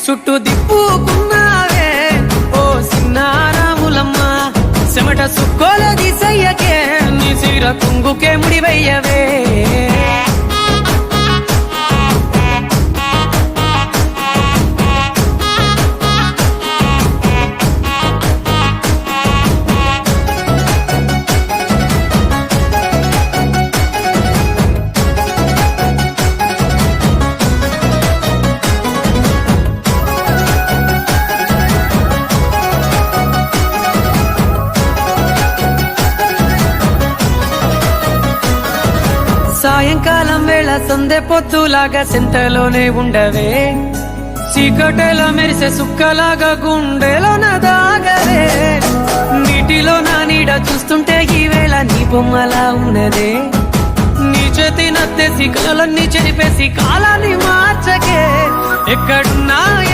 చుట్టూ దిప్పుకున్నావే ఓ సిన్నారాములమ్మ చెమట సుక్కోల దిశయ్యకే నీ చీర కుంగుకే ముడివయ్యవే సాయంకాలం వేళ సందె పొద్దులాగా సెంతలోనే ఉండవే చీకటెలో మెరిసే సుక్కలాగా గుండెలోన దాగవే నీటిలో నా నీడ చూస్తుంటే ఈ వేళ నీ బొమ్మలా ఉన్నదే నీ చేతి నత్తేసి కలలన్నీ చెరిపేసి కాలాన్ని మార్చకే ఎక్కడున్నా